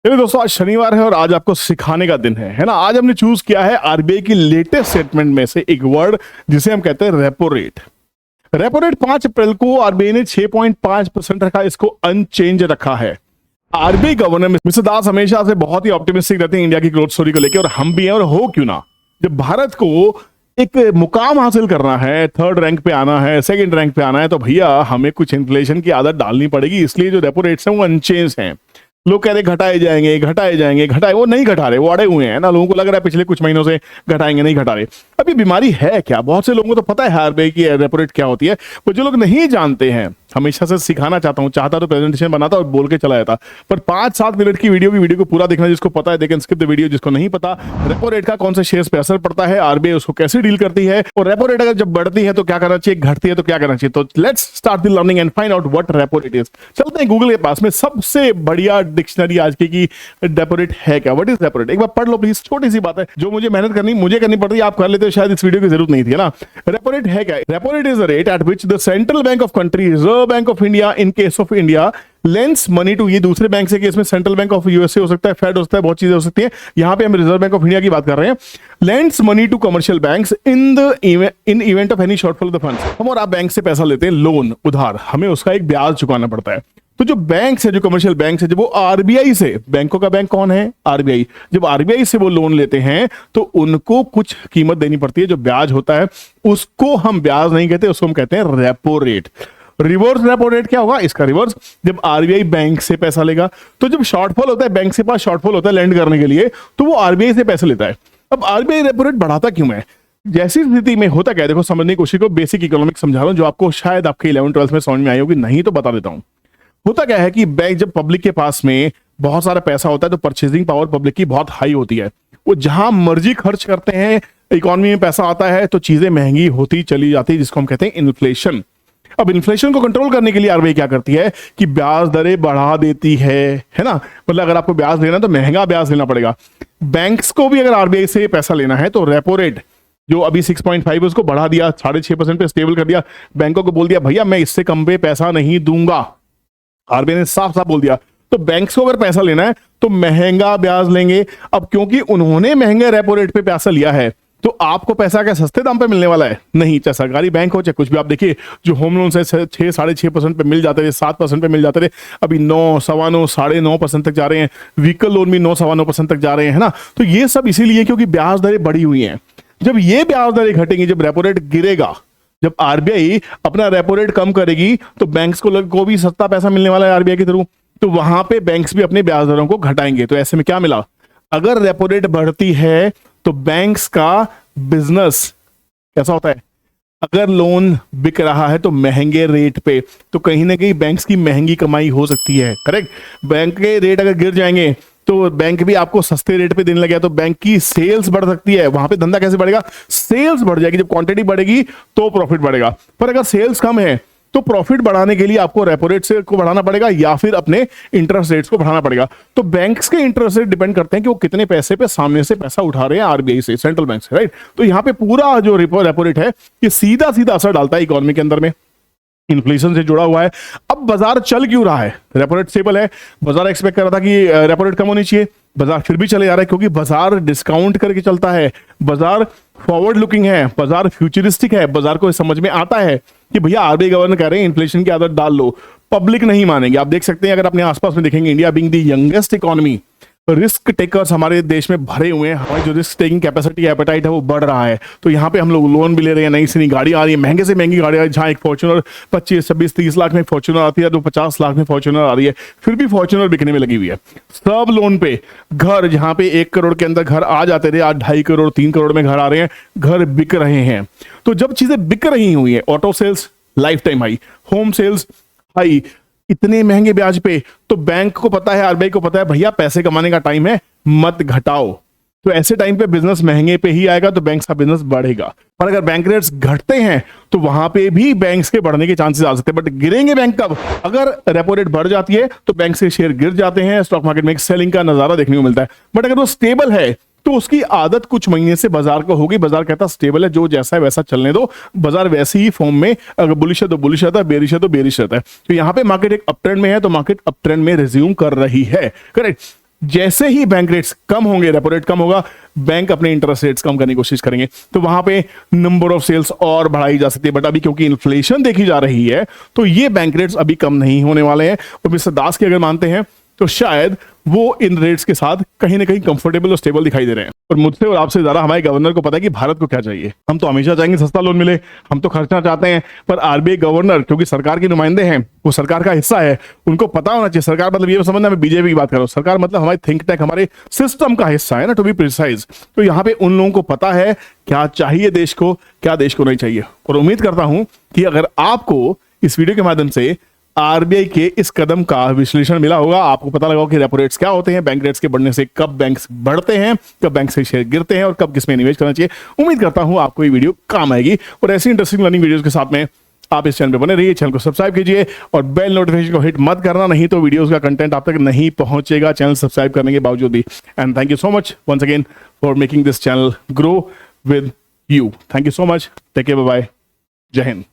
चलिए दोस्तों, आज शनिवार है और आज आपको सिखाने का दिन है ना। आज हमने चूज किया है आरबीआई की लेटेस्ट स्टेटमेंट में से एक वर्ड जिसे हम कहते हैं रेपो रेट। रेपो रेट 5 अप्रैल को आरबीआई ने 6.5% रखा, इसको अनचेंज रखा है। आरबीआई गवर्नर मिस्टर दास हमेशा से बहुत ही ऑप्टिमिस्टिक रहते हैं इंडिया की ग्रोथ स्टोरी को लेकर, और हम भी हैं। और हो क्यों ना, जब भारत को एक मुकाम हासिल करना है, 3rd रैंक पे आना है, 2nd रैंक पे आना है, तो भैया हमें कुछ इन्फ्लेशन की आदत डालनी पड़ेगी। इसलिए जो रेपो रेट्स हैं वो अनचेंज हैं। लोग कह रहे घटाए जाएंगे घटाए जाएंगे घटाए, वो नहीं घटा रहे, वो अड़े हुए हैं ना। लोगों को लग रहा है पिछले कुछ महीनों से घटाएंगे, नहीं घटा रहे। अभी बीमारी है क्या? बहुत से लोगों को तो पता है आरबीआई की रेपो रेट क्या होती है, पर जो लोग नहीं जानते हैं, हमेशा से सिखाना चाहता तो प्रेजेंटेशन बनाता और बोल के चला जाता। पर 5-7 मिनट की वीडियो को पूरा देखना। जिसको पता है they can skip the video, जिसको नहीं पता रेपो रेट का कौन से शेयर्स पे असर पड़ता है, आरबीआई उसको कैसे डील करती है, और रेपो रेट अगर जब बढ़ती है तो क्या करना चाहिए, घटती है तो क्या करना चाहिए। तो let's start the learning and find out what repo rate is. चलते हैं गूगल के पास में सबसे बढ़िया डिक्शनरी आज की रेपो रेट है क्या, व्हाट इज रेपो रेट। एक बार पढ़ लो प्लीज, छोटी सी बात है, जो मुझे मेहनत करनी पड़ती है, आप कर लेते हो, शायद इस वीडियो की जरूरत नहीं थी, है ना। रेपो रेट है क्या? Repo rate is the rate at which the central bank of country, Reserve Bank of India in case of India, lends money to, ये दूसरे बैंक से केस में सेंट्रल बैंक ऑफ यूएसए हो सकता है, fade हो सकता है, बहुत चीजें हो सकती है। यहां पे हम रिजर्व बैंक ऑफ इंडिया की बात कर रहे हैं। Lends money to commercial banks in event of any shortfall of the funds. हम और आप बैंक से पैसा लेते हैं, लोन उधार, हमें उसका एक ब्याज चुकाना पड़ता है। तो जो बैंक है, जो कमर्शियल बैंक है, जब वो आरबीआई से, बैंकों का बैंक कौन है? आरबीआई। जब आरबीआई से वो लोन लेते हैं तो उनको कुछ कीमत देनी पड़ती है, जो ब्याज होता है उसको हम ब्याज नहीं कहते, उसको हम कहते हैं repo rate. Reverse repo rate क्या होगा? इसका रिवर्स, जब आरबीआई बैंक से पैसा लेगा, तो जब शॉर्टफॉल होता है, बैंक के पास शॉर्टफॉल होता है लेंड करने के लिए, तो वो आरबीआई से पैसा लेता है। अब आरबीआई रेपो रेट बढ़ाता क्यों है? जैसी स्थिति में होता क्या है, देखो समझने की कोशिश करो। बेसिक इकोनॉमिक्स समझा रहा हूं, जो आपको शायद आपके 11th-12th में समझ में आई होगी, नहीं तो बता देता हूं। होता क्या है कि बैंक, जब पब्लिक के पास में बहुत सारा पैसा होता है तो परचेजिंग पावर पब्लिक की बहुत हाई होती है। वो जहां मर्जी खर्च करते हैं, इकोनॉमी में पैसा आता है तो चीजें महंगी होती चली जाती है, जिसको हम कहते हैं इन्फ्लेशन। अब इन्फ्लेशन को कंट्रोल करने के लिए आरबीआई क्या करती है कि ब्याज दरें बढ़ा देती है ना। मतलब अगर आपको ब्याज लेना तो महंगा ब्याज लेना पड़ेगा। बैंक्स को भी अगर आरबीआई से पैसा लेना है तो रेपो रेट जो अभी 6.5 उसको बढ़ा दिया, 6.5% पे स्टेबल कर दिया। बैंकों को बोल दिया भैया मैं इससे कम पे पैसा नहीं दूंगा, आरबीआई ने साफ साफ बोल दिया। तो बैंक्स को अगर पैसा लेना है तो महंगा ब्याज लेंगे। अब क्योंकि उन्होंने महंगे रेपो रेट पे पैसा लिया है, तो आपको पैसा क्या सस्ते दाम पे मिलने वाला है? नहीं। चाहे सरकारी बैंक हो चाहे कुछ भी, आप देखिए जो होम लोन से 6-6.5% पे मिल जाते थे, 7% पे मिल जाते थे, अभी 9, 9.25, 9.5% तक जा रहे हैं। व्हीकल लोन भी 9-9.25% तक जा रहे हैं, है ना। तो ये सब इसीलिए क्योंकि ब्याज दरें बढ़ी हुई हैं। जब ये ब्याज दरें घटेंगी, जब रेपो रेट गिरेगा, जब आरबीआई अपना रेपो रेट कम करेगी, तो बैंक्स को भी सस्ता पैसा मिलने वाला है आरबीआई के थ्रू। तो वहां पे बैंक्स भी अपने ब्याज दरों को घटाएंगे। तो ऐसे में क्या मिला? अगर रेपो रेट बढ़ती है तो बैंक्स का बिजनेस कैसा होता है? अगर लोन बिक रहा है तो महंगे रेट पे, तो कहीं ना कहीं बैंक्स की महंगी कमाई हो सकती है, करेक्ट। बैंक के रेट अगर गिर जाएंगे तो बैंक भी आपको सस्ते रेट पे देने लगे, तो बैंक की सेल्स बढ़ सकती है। वहां पे धंधा कैसे बढ़ेगा? सेल्स बढ़ जाएगी। जब क्वांटिटी बढ़ेगी तो प्रॉफिट बढ़ेगा। पर अगर सेल्स कम है तो प्रॉफिट बढ़ाने के लिए आपको रेपो रेट से को बढ़ाना पड़ेगा या फिर अपने इंटरेस्ट रेट्स को बढ़ाना पड़ेगा। तो बैंक्स के इंटरेस्ट रेट डिपेंड करते हैं कि वो कितने पैसे पे सामने से पैसा उठा रहे हैं आरबीआई से, सेंट्रल बैंक से, राइट। तो यहाँ पे पूरा जो रेपो रेट है ये सीधा सीधा असर डालता है इकोनॉमी के अंदर में, इन्फ्लेशन से जुड़ा हुआ है। अब बाजार चल क्यों रहा है? रेपो रेट स्टेबल है। बाजार एक्सपेक्ट कर रहा था कि रेपो रेट कम होनी चाहिए, बाजार फिर भी चले जा रहा है क्योंकि बाजार डिस्काउंट करके चलता है, बाजार फॉरवर्ड लुकिंग है, बाजार फ्यूचरिस्टिक है। बाजार को समझ में आता है कि भैया आरबीआई गवर्नर कह रहे हैं इन्फ्लेशन की आदत डाल लो, पब्लिक नहीं मानेंगे। आप देख सकते हैं, अगर अपने आसपास में देखेंगे, India being the youngest economy, risk takers हमारे देश में भरे हुए हैं। हमारी जो रिस्क टेकिंग कैपेसिटी, एपेटाइट है, वो बढ़ रहा है। तो यहाँ पे हम लोग लोन भी ले रहे हैं, नई से नई गाड़ी आ रही है, महंगे से महंगी गाड़ी आ रही है। जहाँ एक फॉर्च्यूनर 25, 26, 30 लाख में फॉर्च्यूनर आती है, तो 50 लाख में फॉर्च्यूनर आ रही है। फिर भी फॉर्च्यूनर बिकने में लगी हुई है। सब लोन पे घर, जहाँ पे 1 करोड़ के अंदर घर आ जाते थे, आज 2.5 करोड़ 3 करोड़ में घर आ रहे हैं, घर बिक रहे हैं। तो जब चीजें बिक रही हुई है, auto sales lifetime high, home sales high, इतने महंगे ब्याज पे, तो बैंक को पता है, आरबीआई को पता है भैया पैसे कमाने का टाइम है, मत घटाओ। तो ऐसे टाइम पे बिजनेस महंगे पे ही आएगा, तो बैंक्स का बिजनेस बढ़ेगा। पर अगर बैंक रेट्स घटते हैं तो वहां पे भी बैंक्स के बढ़ने के चांसेस आ सकते हैं। बट गिरेंगे बैंक कब? अगर रेपो रेट बढ़ जाती है तो बैंक के शेयर गिर जाते हैं, स्टॉक मार्केट में एक सेलिंग का नजारा देखने को मिलता है। बट अगर वो स्टेबल है तो उसकी आदत कुछ महीने से बाजार को होगी। बाजार कहता स्टेबल है, जो जैसा है वैसा चलने दो। बाजार वैसे ही फॉर्म में, अगर बुलिश है तो बुलिश रहता है, बेरिश है तो बेरिश रहता है। तो यहाँ पे मार्केट एक अप ट्रेंड में है, तो मार्केट अप ट्रेंड में रिज्यूम कर रही है, करेक्ट। जैसे ही बैंक रेट्स कम होंगे, रेपो रेट कम होगा, बैंक अपने इंटरेस्ट रेट्स कम करने की कोशिश करेंगे, तो वहां पे नंबर ऑफ सेल्स और बढ़ाई जा सकती है। बट अभी क्योंकि इन्फ्लेशन देखी जा रही है, तो ये बैंक रेट्स अभी कम नहीं होने वाले हैं। और मिस्टर दास की अगर मानते हैं तो शायद वो इन रेट्स के साथ कहीं ना कहीं कंफर्टेबल और स्टेबल दिखाई दे रहे हैं। और मुझसे और आपसे ज्यादा हमारे गवर्नर को पता है कि भारत को क्या चाहिए। हम तो हमेशा चाहेंगे सस्ता लोन मिले, हम तो खर्चना चाहते हैं, पर आरबीआई गवर्नर क्योंकि सरकार के नुमाइंदे हैं, वो सरकार का हिस्सा है, उनको पता होना चाहिए। सरकार मतलब ये समझना, मैं बीजेपी की बात कर रहा हूं, सरकार मतलब हमारे थिंक टैंक, हमारे सिस्टम का हिस्सा है ना, टू बी प्रिसाइज। तो यहाँ पे उन लोगों को पता है क्या चाहिए देश को, क्या देश को नहीं चाहिए। और उम्मीद करता हूं कि अगर आपको इस वीडियो के माध्यम से आरबीआई के इस कदम का विश्लेषण मिला होगा, आपको पता लगा कि रेपो रेट्स क्या होते हैं, बैंक रेट्स के बढ़ने से कब बैंक्स बढ़ते हैं, कब बैंक से शेयर गिरते हैं और कब किसमें निवेश करना चाहिए। उम्मीद करता हूं आपको ये वीडियो काम आएगी। और ऐसी इंटरेस्टिंग लर्निंग वीडियोस के साथ में आप इस चैनल पे बने रहिए, चैनल को सब्सक्राइब कीजिए और बेल नोटिफिकेशन को हिट मत करना, नहीं तो वीडियोस का कंटेंट आप तक नहीं पहुंचेगा चैनल सब्सक्राइब करने के बावजूद भी। And thank you so much once again for making this channel grow with you. Thank you so much, take care, bye bye, जय हिंद।